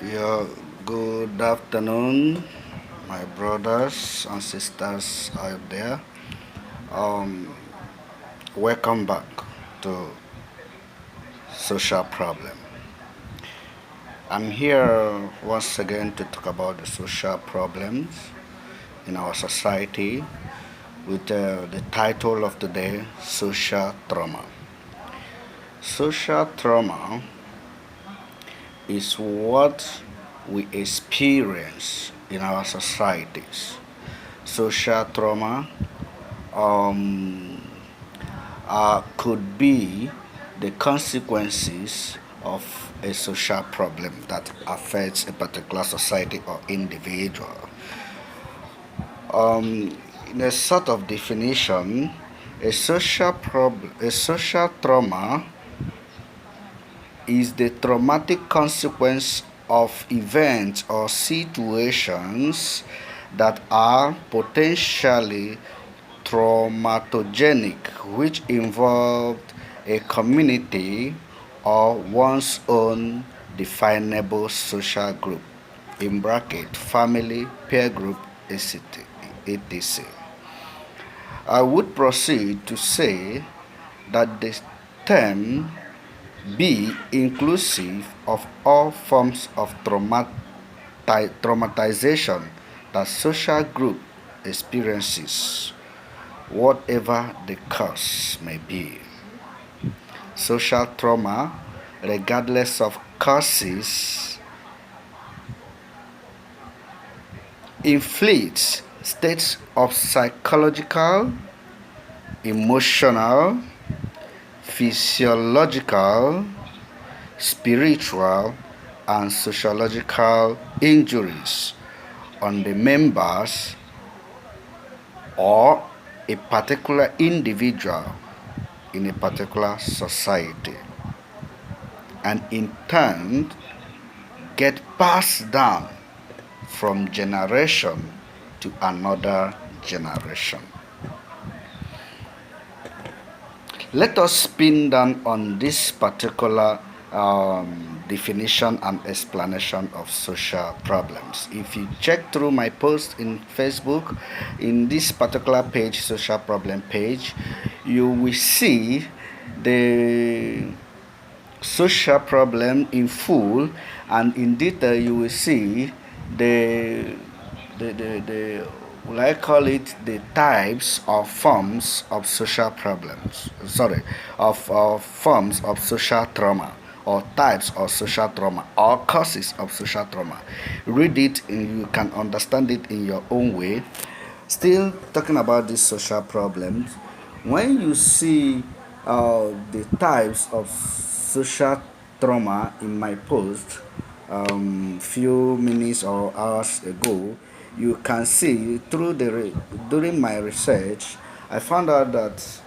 Yeah, good afternoon, my brothers and sisters out there. Um, Welcome back to Social Problem. I'm here once again to talk about the social problems in our society with the title of today, Social Trauma. Social trauma is what we experience in our societies. Social trauma um, could be the consequences of a social problem that affects a particular society or individual. In a sort of definition, a social trauma is the traumatic consequence of events or situations that are potentially traumatogenic, which involved a community or one's own definable social group, in bracket, family, peer group, etc. etc. I would proceed to say that the term be inclusive of all forms of traumatization that social group experiences, whatever the cause may be. Social trauma, regardless of causes, inflicts states of psychological, emotional, physiological, spiritual, and sociological injuries on the members or a particular individual in a particular society, and in turn get passed down from generation to another generation. Let us spin down on this particular definition and explanation of social problems. If you check through my post in Facebook, in this particular page, social problem page, you will see the social problem in full, and in detail you will see the the will I call it the types or forms of social problems, sorry, of forms of social trauma, or types of social trauma, or causes of social trauma. Read it and you can understand it in your own way. Still talking about these social problems, when you see the types of social trauma in my post few minutes or hours ago, you can see through during my research, I found out that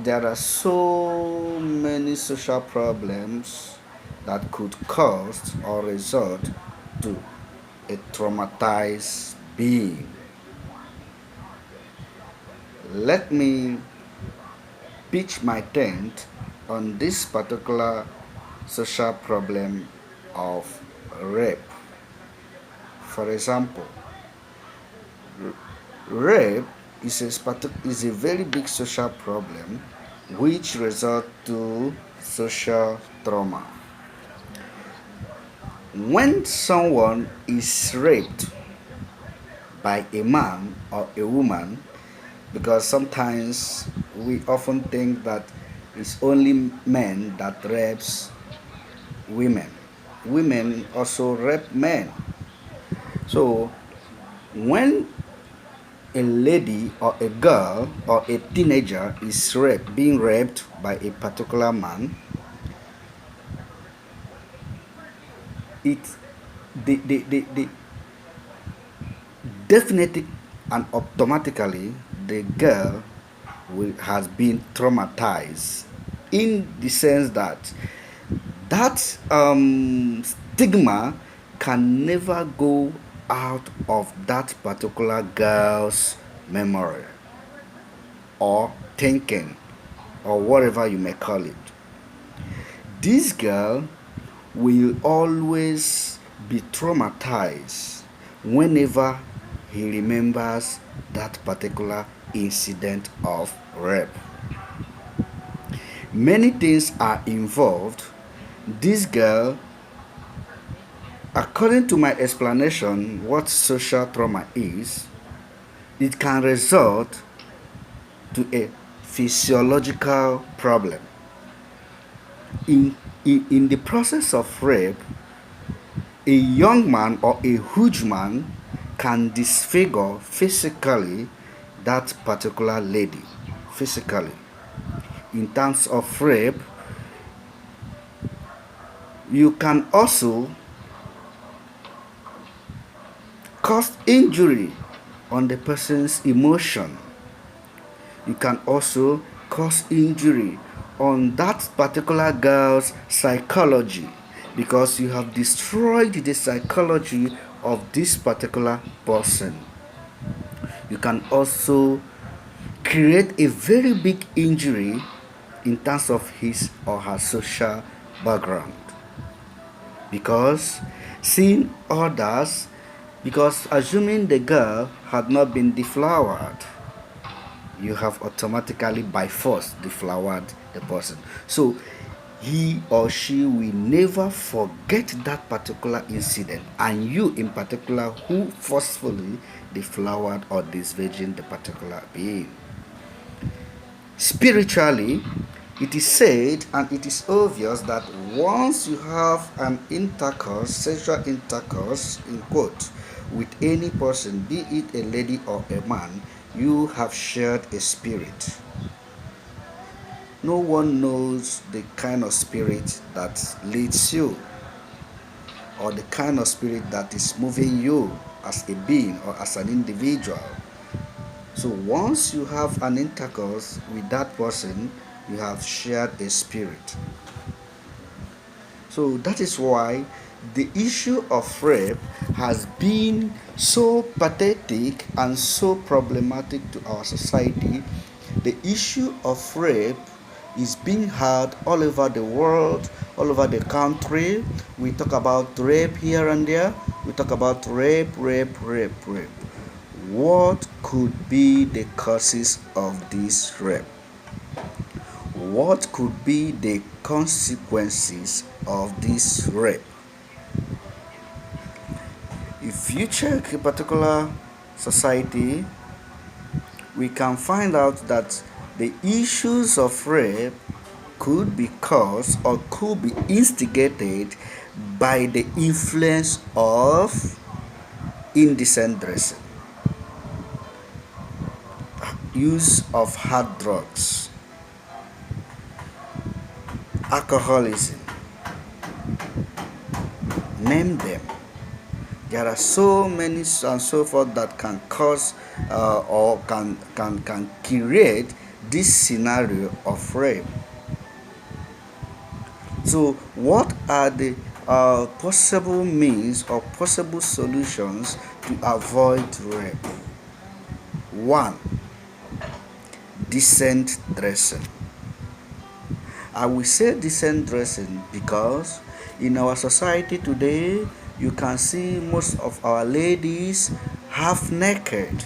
there are so many social problems that could cause or result to a traumatized being. Let me pitch my tent on this particular social problem of rape. For example, rape is a very big social problem which results to social trauma. When someone is raped by a man or a woman, because sometimes we often think that it's only men that rapes women. Women also rape men. So when a lady or a girl or a teenager is being raped by a particular man, it the definitely and automatically the girl has been traumatized, in the sense that stigma can never go out of that particular girl's memory or thinking, or whatever you may call it. This girl will always be traumatized whenever he remembers that particular incident of rape. Many things are involved. This girl, according to my explanation, what social trauma is, it can result to a physiological problem. In the process of rape, a young man or a huge man can disfigure physically that particular lady. Physically. In terms of rape, you can also cause injury on the person's emotion. You can also cause injury on that particular girl's psychology because you have destroyed the psychology of this particular person. You can also create a very big injury in terms of his or her social background because seeing others, because assuming the girl had not been deflowered, you have automatically by force deflowered the person. So he or she will never forget that particular incident, and you in particular who forcefully deflowered or disvirgin the particular being. Spiritually, it is said and it is obvious that once you have an intercourse, sexual intercourse, in quote, with any person, be it a lady or a man, you have shared a spirit. No one knows the kind of spirit that leads you or the kind of spirit that is moving you as a being or as an individual. So once you have an intercourse with that person, you have shared a spirit. So that is why the issue of rape has been so pathetic and so problematic to our society. The issue of rape is being heard all over the world, all over the country. We talk about rape here and there. We talk about rape. What could be the causes of this rape? What could be the consequences of this rape? If you check a particular society, we can find out that the issues of rape could be caused or could be instigated by the influence of indecent dressing, use of hard drugs, alcoholism, name them. There are so many and so forth that can cause or can create this scenario of rape. So what are the possible means or possible solutions to avoid rape? One, decent dressing. I will say decent dressing because in our society today, you can see most of our ladies half naked.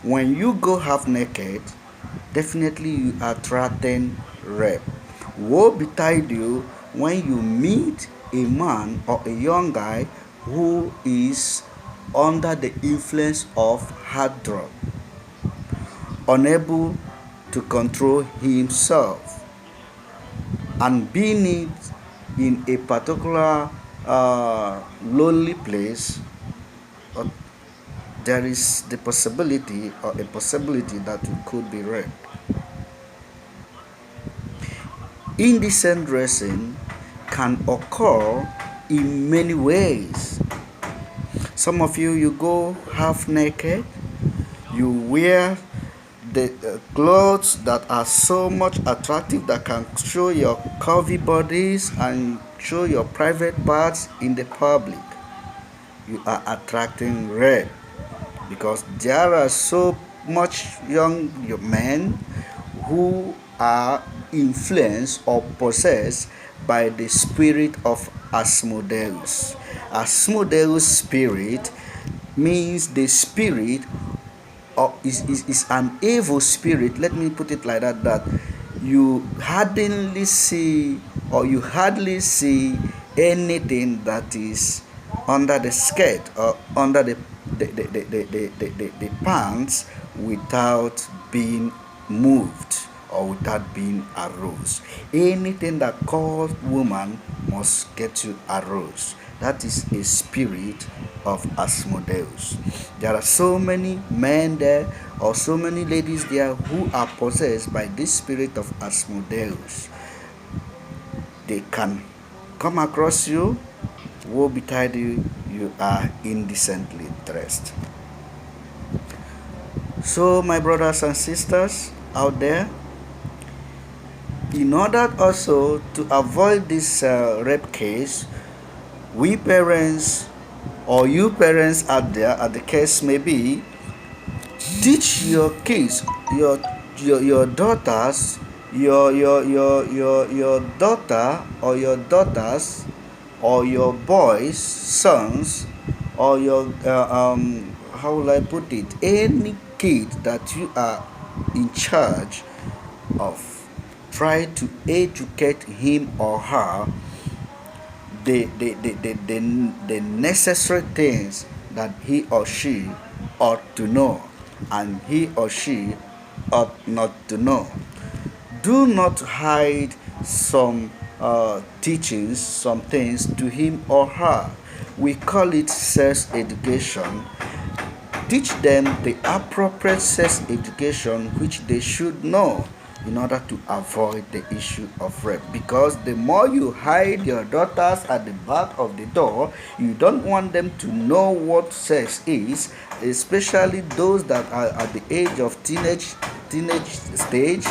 When you go half naked, definitely you are threatening rape. Woe betide you when you meet a man or a young guy who is under the influence of hard drug, unable to control himself, and being in a particular lonely place, there is the possibility or a possibility that you could be raped. Indecent dressing can occur in many ways. Some of you go half naked, you wear the clothes that are so much attractive that can show your curvy bodies and show your private parts in the public. You are attracting rape because there are so much young men who are influenced or possessed by the spirit of Asmodeus. Asmodeus spirit means the spirit or is an evil spirit. Let me put it like that you hardly see or you hardly see anything that is under the skirt or under the pants without being moved or without being aroused. Anything that calls woman must get you aroused. That is a spirit of Asmodeus. There are so many men there or so many ladies there who are possessed by this spirit of Asmodeus. They can come across you, woe betide you, you are indecently dressed. So, my brothers and sisters out there, in order also to avoid this rape case, we parents or you parents out there, as the case may be, teach your kids, your daughters, your daughter or your daughters or your boys, sons, or your how will I put it? Any kid that you are in charge of, try to educate him or her the necessary things that he or she ought to know and he or she ought not to know. Do not hide some teachings, some things to him or her. We call it sex education. Teach them the appropriate sex education which they should know in order to avoid the issue of rape. Because the more you hide your daughters at the back of the door, you don't want them to know what sex is, especially those that are at the age of teenage stage,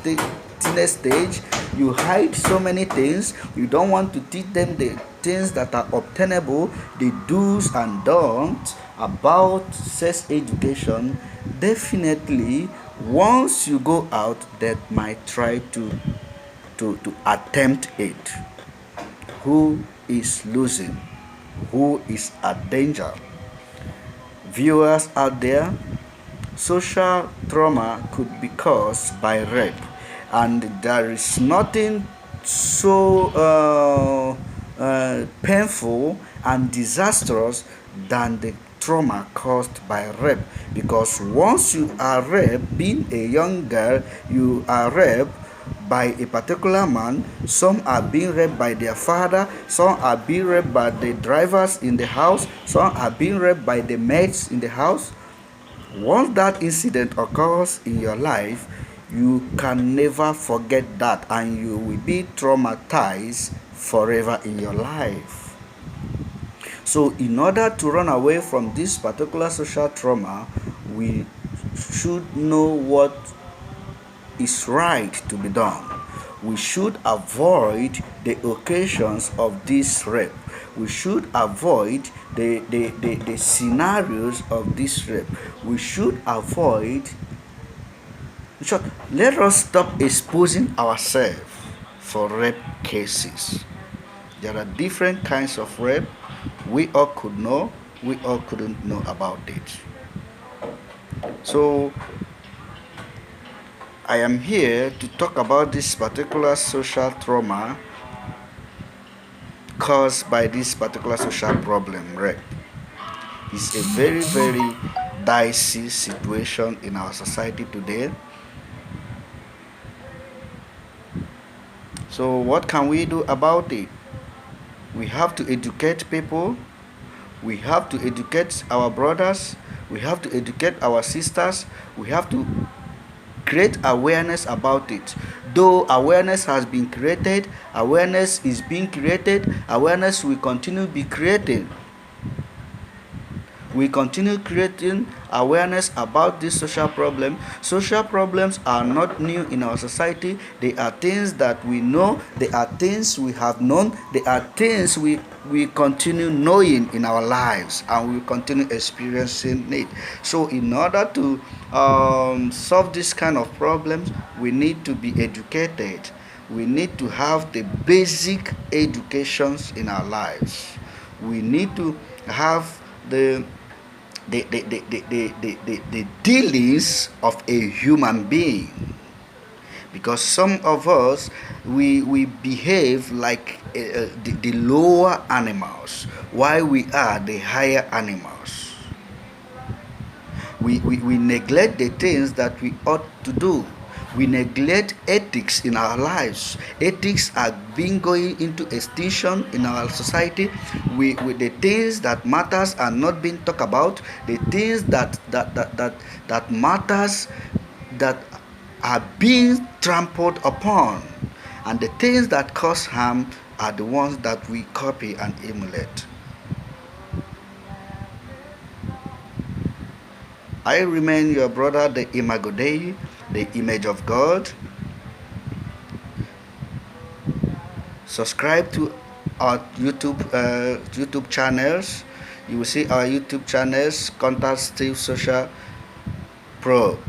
teenage stage. You hide so many things. You don't want to teach them the things that are obtainable, the do's and don'ts about sex education. Definitely, once you go out, that might try to attempt it. Who is losing? Who is at danger? Viewers out there, social trauma could be caused by rape, and there is nothing so painful and disastrous than the trauma caused by rape. Because once you are raped, being a young girl, you are raped by a particular man. Some are being raped by their father, some are being raped by the drivers in the house, some are being raped by the maids in the house. Once that incident occurs in your life, you can never forget that and you will be traumatized forever in your life. So, in order to run away from this particular social trauma, we should know what is right to be done. We should avoid the occasions of this rape. We should avoid the scenarios of this rape. We should avoid. In short, let us stop exposing ourselves for rape cases. There are different kinds of rape. We all could know, we all couldn't know about it. So, I am here to talk about this particular social trauma caused by this particular social problem, rape. It's a very, very dicey situation in our society today. So, what can we do about it? We have to educate people. We have to educate our brothers. We have to educate our sisters. We have to create awareness about it. Though awareness has been created, awareness is being created, awareness will continue to be created. We continue creating awareness about this social problem. Social problems are not new in our society. They are things that we know. They are things we have known. They are things we continue knowing in our lives, and we continue experiencing it. So in order to solve this kind of problems, we need to be educated. We need to have the basic educations in our lives. We need to have the the dealings of a human being, because some of us, we behave like the lower animals while we are the higher animals. We neglect the things that we ought to do. We neglect ethics in our lives. Ethics are being going into extinction in our society. The things that matters are not being talked about. The things that matters, that are being trampled upon, and the things that cause harm are the ones that we copy and emulate. I remain your brother, the Imago Dei, the image of God. Subscribe to our YouTube channels. You will see our YouTube channels. Contact Steve Social Pro.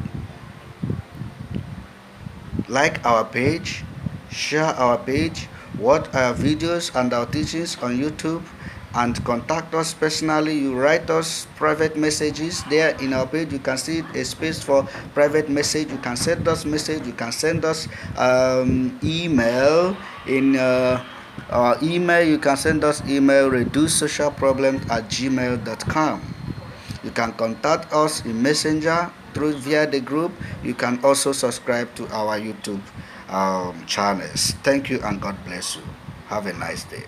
Like our page, share our page, watch our videos and our teachings on YouTube, and contact us personally. You write us private messages there in our page. You can see a space for private message. You can send us message. You can send us email in our email. You can send us email reducesocialproblems@gmail.com. You can contact us in Messenger through via the group. You can also subscribe to our YouTube channels. Thank you and God bless you. Have a nice day.